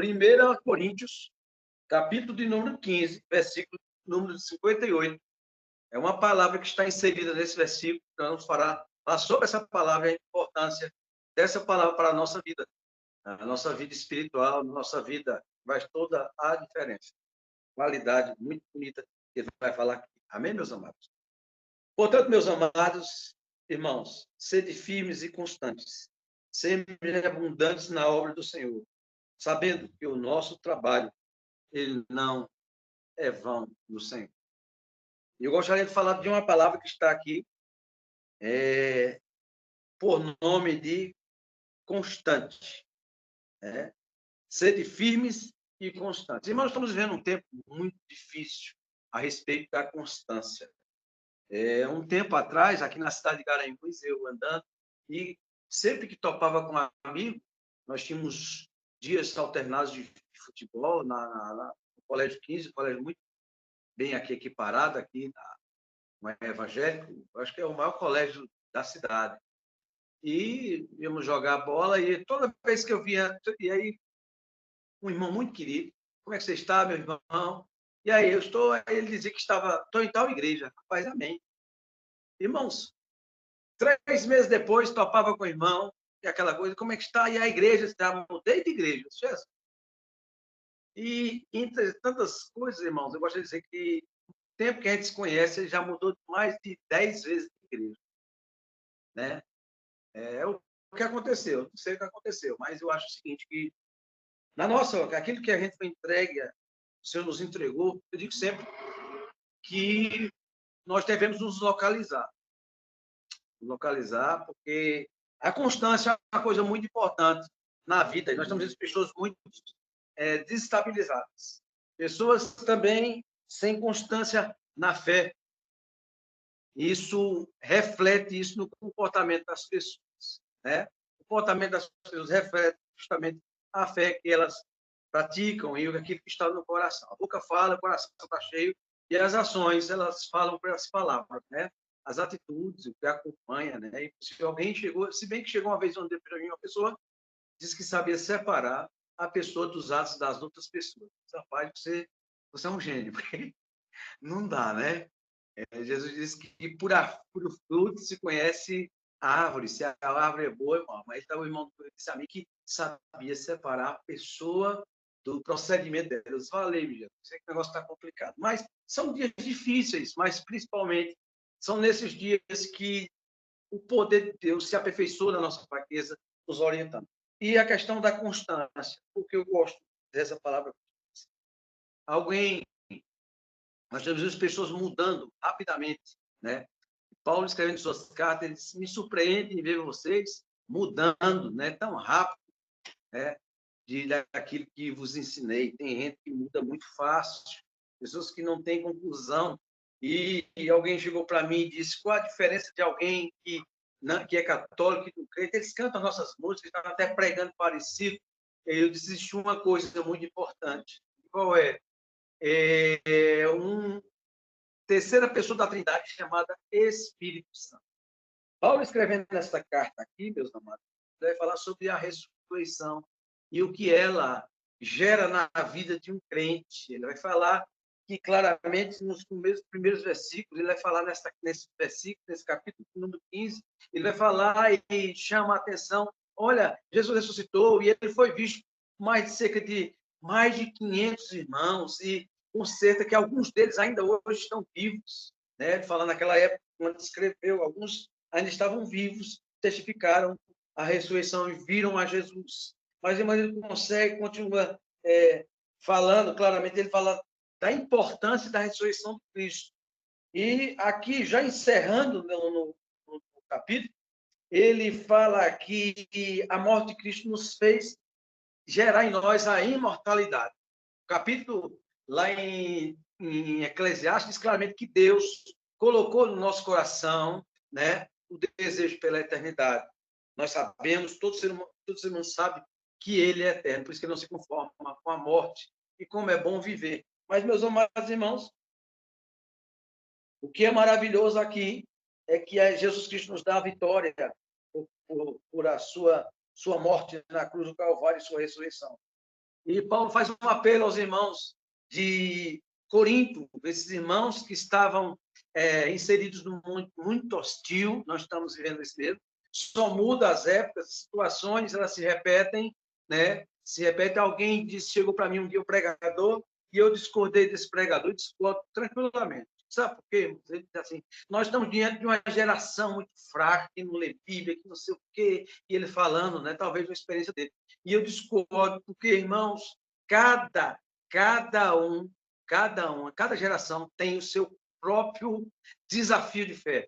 1 Coríntios, capítulo de número 15, versículo número 58. É uma palavra que está inserida nesse versículo. Nós vamos falar sobre essa palavra e a importância dessa palavra para a nossa vida espiritual, nossa vida, faz toda a diferença. Qualidade muito bonita que ele vai falar aqui. Amém, meus amados? Portanto, meus amados irmãos, sede firmes e constantes, sempre abundantes na obra do Senhor, sabendo que o nosso trabalho ele não é vão no Senhor. Eu gostaria de falar de uma palavra que está aqui, por nome de constante. Sede firmes e constantes. Irmãos, estamos vivendo um tempo muito difícil a respeito da constância. Um tempo atrás, aqui na cidade de Garanhuns, eu andando, e sempre que topava com um amigo, nós tínhamos dias alternados de futebol no Colégio 15, colégio muito bem aqui equiparado, aqui no evangélico, acho que é o maior colégio da cidade. E íamos jogar bola, e toda vez que eu via, e aí, um irmão muito querido, como é que você está, meu irmão? E aí, ele dizia que estou em tal igreja. Rapaz, amém. Irmãos, 3 meses depois, topava com o irmão, e aquela coisa, como é que está? E a igreja, já mudei de igreja. E, entre tantas coisas, irmãos, eu gostaria de dizer que o tempo que a gente se conhece, ele já mudou mais de 10 vezes de igreja. Né? É o que aconteceu, não sei o que aconteceu, mas eu acho o seguinte, que aquilo que a gente foi entregue, o Senhor nos entregou, eu digo sempre que nós devemos nos localizar, porque a constância é uma coisa muito importante na vida. Nós estamos vendo pessoas muito desestabilizadas. Pessoas também sem constância na fé. Isso reflete isso no comportamento das pessoas. Né? O comportamento das pessoas reflete justamente a fé que elas praticam e aquilo que está no coração. A boca fala, o coração está cheio, e as ações, elas falam pelas palavras, né? As atitudes, o que acompanha, né? E se alguém chegou, se bem que chegou uma vez onde uma pessoa disse que sabia separar a pessoa dos atos das outras pessoas. Rapaz, você é um gênio, porque não dá, né? Jesus disse que por fruto se conhece a árvore, se a árvore é boa, irmão. Mas então, o irmão disse a mim que sabia separar a pessoa do procedimento dela. Eu falei, Jesus, sei que o negócio está complicado. Mas são dias difíceis, mas principalmente são nesses dias que o poder de Deus se aperfeiçoa na nossa fraqueza, nos orientando. E a questão da constância, porque eu gosto dessa palavra. Nós temos as pessoas mudando rapidamente, né? Paulo, escrevendo suas cartas, ele disse, me surpreende em ver vocês mudando, né, tão rápido, né, daquilo que vos ensinei. Tem gente que muda muito fácil, pessoas que não têm conclusão. E alguém chegou para mim e disse, qual a diferença de alguém que é católico e não crente? Eles cantam nossas músicas, estão até pregando parecido. Eu disse, existe uma coisa muito importante. Qual é? Terceira pessoa da Trindade, chamada Espírito Santo. Paulo, escrevendo nesta carta aqui, meus amados, vai falar sobre a ressurreição e o que ela gera na vida de um crente. Ele vai falar que, claramente, nos primeiros versículos, ele vai falar nesse versículo, nesse capítulo número 15, ele vai falar e chama a atenção, olha, Jesus ressuscitou e ele foi visto cerca de mais de 500 irmãos, e com certeza que alguns deles ainda hoje estão vivos, né? Falando naquela época, quando escreveu, alguns ainda estavam vivos, testificaram a ressurreição e viram a Jesus. Mas ele continua falando claramente, ele fala da importância da ressurreição de Cristo. E aqui, já encerrando no capítulo, ele fala aqui que a morte de Cristo nos fez gerar em nós a imortalidade. O capítulo, lá em Eclesiastes, diz claramente que Deus colocou no nosso coração, né, o desejo pela eternidade. Nós sabemos, todo ser humano sabe que ele é eterno, por isso que ele não se conforma com a morte, e como é bom viver. Mas, meus amados irmãos, o que é maravilhoso aqui é que Jesus Cristo nos dá a vitória por a sua morte na cruz do Calvário e sua ressurreição. E Paulo faz um apelo aos irmãos de Corinto, esses irmãos que estavam inseridos num mundo muito hostil, nós estamos vivendo esse mesmo, só muda as épocas, as situações, elas se repetem, né? Se repete, alguém disse, chegou para mim um dia um pregador, e eu discordei desse pregador, discordo tranquilamente. Sabe por quê? Ele diz assim, nós estamos diante de uma geração muito fraca, que não lê Bíblia, que não sei o quê, e ele falando, né? Talvez uma experiência dele. E eu discordo, porque, irmãos, cada geração tem o seu próprio desafio de fé.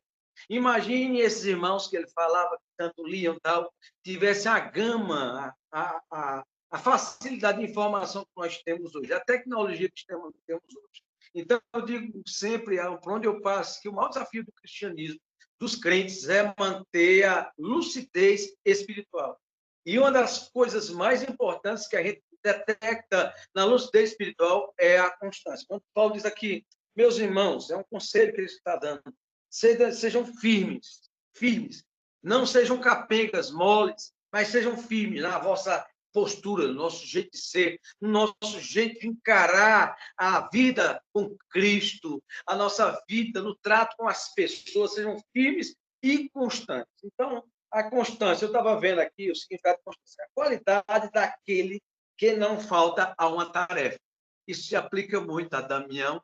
Imagine esses irmãos que ele falava, que tanto liam tal, tivesse a gama, a facilidade de informação que nós temos hoje, a tecnologia que temos hoje. Então, eu digo sempre, por onde eu passo, que o maior desafio do cristianismo, dos crentes, é manter a lucidez espiritual. E uma das coisas mais importantes que a gente detecta na lucidez espiritual é a constância. Quando Paulo diz aqui, meus irmãos, é um conselho que ele está dando, sejam firmes, firmes. Não sejam capengas, moles, mas sejam firmes na vossa postura, no nosso jeito de ser, no nosso jeito de encarar a vida com Cristo, a nossa vida no trato com as pessoas, sejam firmes e constantes. Então, a constância, eu estava vendo aqui o significado de constância, a qualidade daquele que não falta a uma tarefa. Isso se aplica muito a Damião,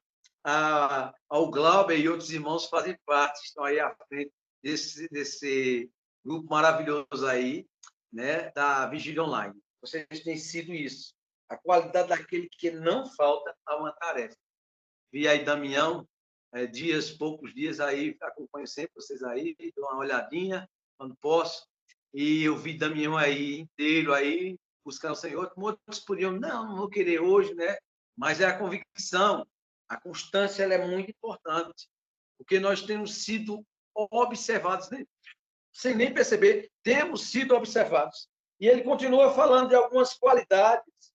ao Glauber e outros irmãos que fazem parte, estão aí à frente desse grupo maravilhoso aí, né, da Vigília Online. Vocês têm sido isso, a qualidade daquele que não falta a uma tarefa. Vi aí Damião, poucos dias aí, acompanho sempre vocês aí, dou uma olhadinha quando posso, e eu vi Damião aí inteiro aí, buscando o Senhor, como outros podiam, não vou querer hoje, né? Mas é a convicção, a constância, ela é muito importante, porque nós temos sido observados, né? Sem nem perceber, temos sido observados. E ele continua falando de algumas qualidades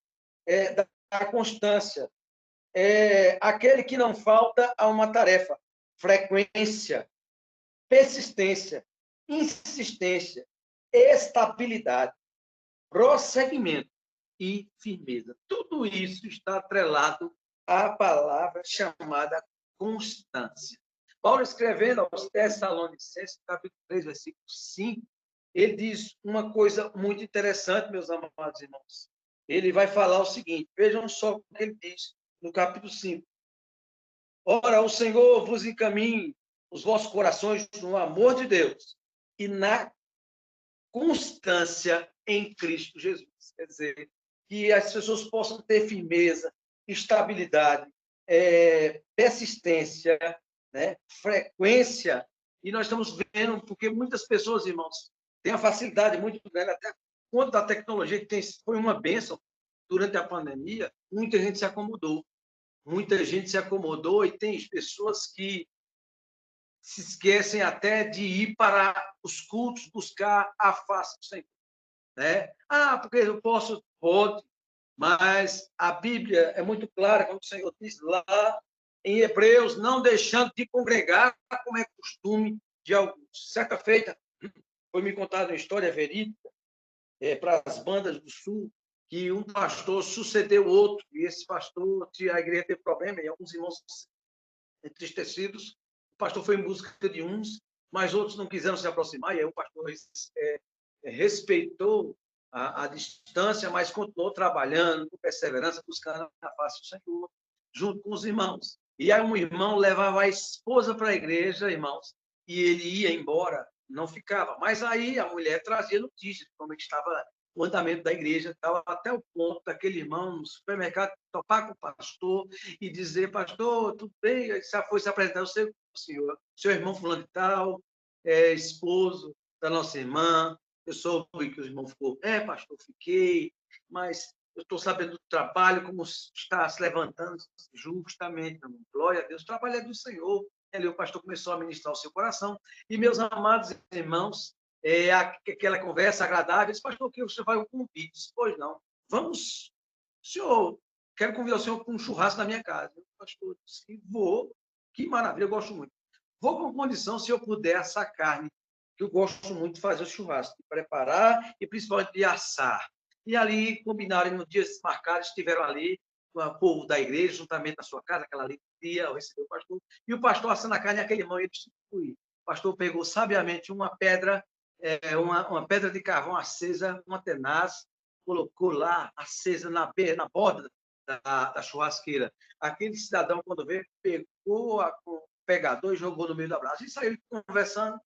da constância. Aquele que não falta a uma tarefa, frequência, persistência, insistência, estabilidade, prosseguimento e firmeza. Tudo isso está atrelado à palavra chamada constância. Paulo, escrevendo aos Tessalonicenses, capítulo 3, versículo 5, ele diz uma coisa muito interessante, meus amados irmãos. Ele vai falar o seguinte, vejam só o que ele diz no capítulo 5. Ora, o Senhor vos encaminhe os vossos corações no amor de Deus e na constância em Cristo Jesus. Quer dizer, que as pessoas possam ter firmeza, estabilidade, persistência, né? Frequência. E nós estamos vendo, porque muitas pessoas, irmãos, têm a facilidade muito grande, até quanto da tecnologia, que foi uma bênção durante a pandemia, muita gente se acomodou. Muita gente se acomodou e tem pessoas que se esquecem até de ir para os cultos buscar a face do Senhor. Né? Porque eu posso, pode, mas a Bíblia é muito clara, como o Senhor diz lá em Hebreus, não deixando de congregar, como é costume de alguns. Certa feita, foi me contada uma história verídica para as bandas do Sul, que um pastor sucedeu outro, e esse pastor, a igreja teve problema, e alguns irmãos entristecidos, o pastor foi em busca de uns, mas outros não quiseram se aproximar, e aí o pastor respeitou a distância, mas continuou trabalhando com perseverança, buscando a face do Senhor, junto com os irmãos. E aí um irmão levava a esposa para a igreja, irmãos, e ele ia embora, não ficava. Mas aí a mulher trazia notícias de como estava o andamento da igreja, estava até o ponto daquele irmão no supermercado topar com o pastor e dizer, pastor, tudo bem? Já foi se apresentar, eu sei, senhor, seu irmão fulano de tal, esposo da nossa irmã. Eu soube que o irmão ficou, pastor, fiquei, mas eu estou sabendo do trabalho, como está se levantando justamente, meu irmão. Glória a Deus, o trabalho é do Senhor. Ali o pastor começou a ministrar o seu coração. E, meus amados irmãos, aquela conversa agradável, disse, pastor, que você vai um convite? Disse, pois não. Vamos, senhor, quero convidar o senhor para um churrasco na minha casa. O pastor disse que vou, que maravilha, eu gosto muito. Vou com condição, se eu puder, assar carne, que eu gosto muito de fazer o churrasco, de preparar e principalmente de assar. E ali combinaram, no dia marcado, estiveram ali, o povo da igreja, juntamente na sua casa, aquela alegria, recebeu o pastor, e o pastor assando a carne naquele mão, ele instituiu. O pastor pegou sabiamente uma pedra, uma pedra de carvão acesa, uma tenaz, colocou lá, acesa na borda da churrasqueira. Aquele cidadão, quando veio, pegou o pegador e jogou no meio da brasa. E saiu conversando,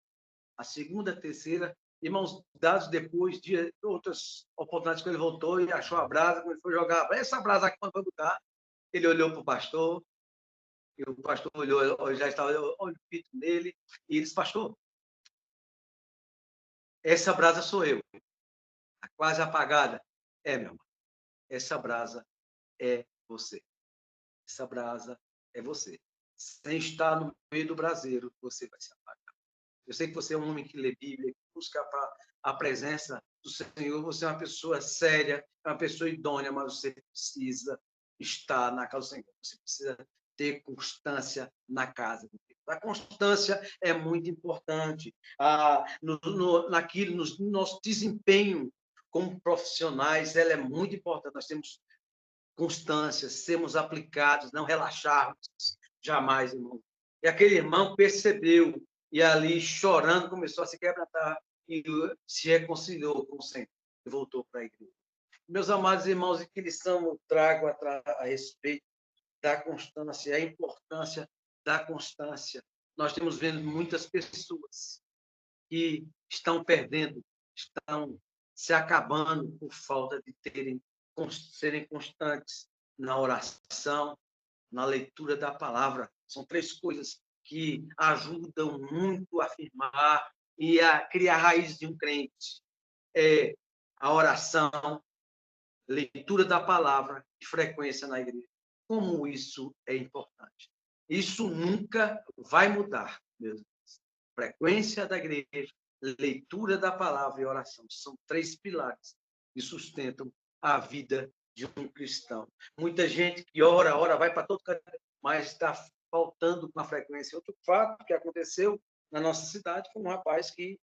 a segunda, a terceira, irmãos, dados depois de outras oportunidades que ele voltou e achou a brasa, quando ele foi jogar, essa brasa aqui, quando foi botar, ele olhou para o pastor, e o pastor olhou, já estava olhando o pito nele, e ele disse, pastor, essa brasa sou eu, quase apagada. É, meu irmão, essa brasa é você. Essa brasa é você. Sem estar no meio do braseiro, você vai se apagar. Eu sei que você é um homem que lê Bíblia, que busca a presença do Senhor. Você é uma pessoa séria, é uma pessoa idônea, mas você precisa estar na casa do Senhor. Você precisa ter constância na casa de Deus. A constância é muito importante. No nosso desempenho como profissionais, ela é muito importante. Nós temos constância, sermos aplicados, não relaxarmos jamais, irmão. E aquele irmão percebeu, e ali, chorando, começou a se quebrantar e se reconciliou com o Senhor e voltou para a igreja. Meus amados irmãos, e que lição eu trago a respeito da constância, a importância da constância. Nós temos vendo muitas pessoas que estão perdendo, estão se acabando por falta de serem constantes na oração, na leitura da palavra. São três coisas que ajudam muito a afirmar e a criar a raiz de um crente. É a oração, leitura da palavra e frequência na igreja. Como isso é importante. Isso nunca vai mudar, meus irmãos. Frequência da igreja, leitura da palavra e oração. São três pilares que sustentam a vida de um cristão. Muita gente que ora, vai para todo canto, mas está faltando com a frequência. Outro fato que aconteceu na nossa cidade foi um rapaz que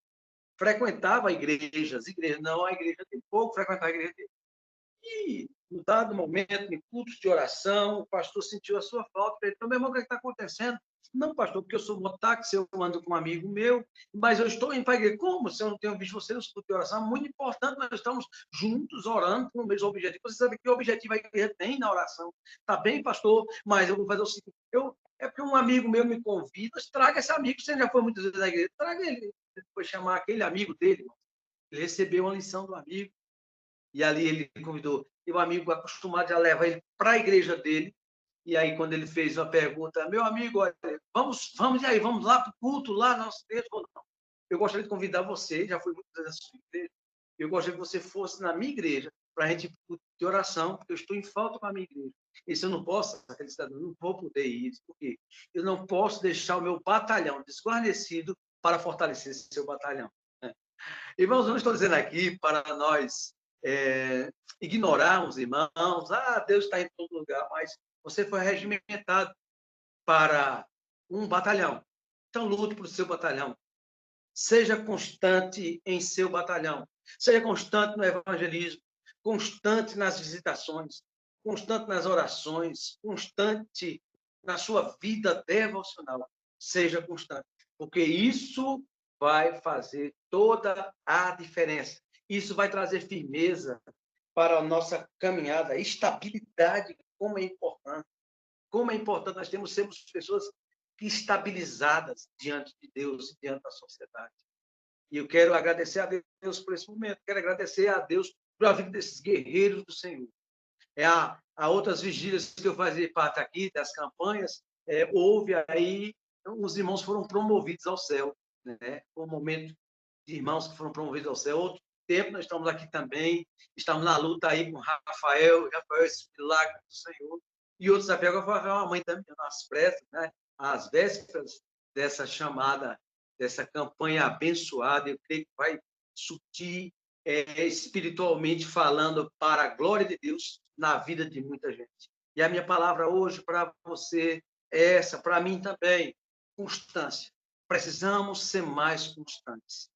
frequentava igrejas, não a igreja dele, pouco frequentava a igreja dele. E, em dado momento, em cultos de oração, o pastor sentiu a sua falta. Ele falou, meu irmão, o que está acontecendo? Não, pastor, porque eu sou mototáxi, eu ando com um amigo meu, mas eu estou indo para a igreja. Como? Se eu não tenho visto você no culto de oração, muito importante, nós estamos juntos orando com o mesmo objetivo. Você sabe que objetivo a igreja tem na oração. Tá bem, pastor, mas eu vou fazer o seguinte, é porque um amigo meu me convida, traga esse amigo, você já foi muitas vezes na igreja, traga ele. Depois chamar aquele amigo dele, ele recebeu uma lição do amigo, e ali ele convidou. E o amigo acostumado a levar ele para a igreja dele. E aí, quando ele fez uma pergunta, meu amigo, olha, vamos e aí, vamos lá para o culto, lá na nossa igreja? Ou não? Eu gostaria de convidar você, já fui muitas vezes na sua igreja, eu gostaria que você fosse na minha igreja para a gente ir de oração, porque eu estou em falta com a minha igreja. E se eu não posso, aquele cidadão, não vou poder ir, porque eu não posso deixar o meu batalhão desguarnecido para fortalecer esse seu batalhão. Irmãos, não estou dizendo aqui para nós ignorarmos irmãos, Deus está em todo lugar, mas você foi regimentado para um batalhão. Então, lute para o seu batalhão. Seja constante em seu batalhão. Seja constante no evangelismo, constante nas visitações, constante nas orações, constante na sua vida devocional. Seja constante, porque isso vai fazer toda a diferença. Isso vai trazer firmeza para a nossa caminhada, estabilidade, como é importante. Como é importante nós sermos pessoas estabilizadas diante de Deus e diante da sociedade. E eu quero agradecer a Deus por esse momento. Quero agradecer a Deus pela vida desses guerreiros do Senhor. Há outras vigílias que eu fazia parte aqui, das campanhas, houve aí, os irmãos foram promovidos ao céu. Né? Foi um momento de irmãos que foram promovidos ao céu. Outro tempo, nós estamos aqui também, estamos na luta aí com Rafael, esse milagre do Senhor. E outros desafios, Rafael, a mãe também, nas pressas, né? Às vésperas dessa chamada, dessa campanha abençoada, eu creio que vai surtir espiritualmente falando para a glória de Deus na vida de muita gente. E a minha palavra hoje para você é essa, para mim também, constância. Precisamos ser mais constantes.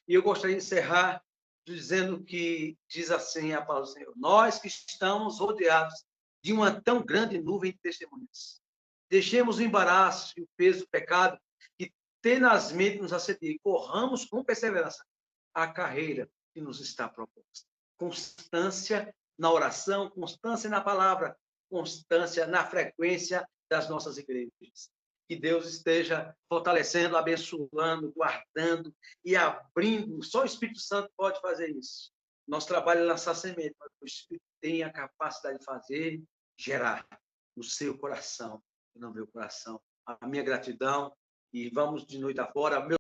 E eu gostaria de encerrar dizendo que diz assim a palavra do Senhor: nós que estamos rodeados de uma tão grande nuvem de testemunhas, deixemos o embaraço e o peso do pecado que tenazmente nos assedia e corramos com perseverança a carreira que nos está proposta. Constância na oração, constância na palavra, constância na frequência das nossas igrejas. Que Deus esteja fortalecendo, abençoando, guardando e abrindo. Só o Espírito Santo pode fazer isso. Nosso trabalho é lançar semente, mas o Espírito tem a capacidade de fazer, gerar no seu coração, no meu coração. A minha gratidão. E vamos de noite afora.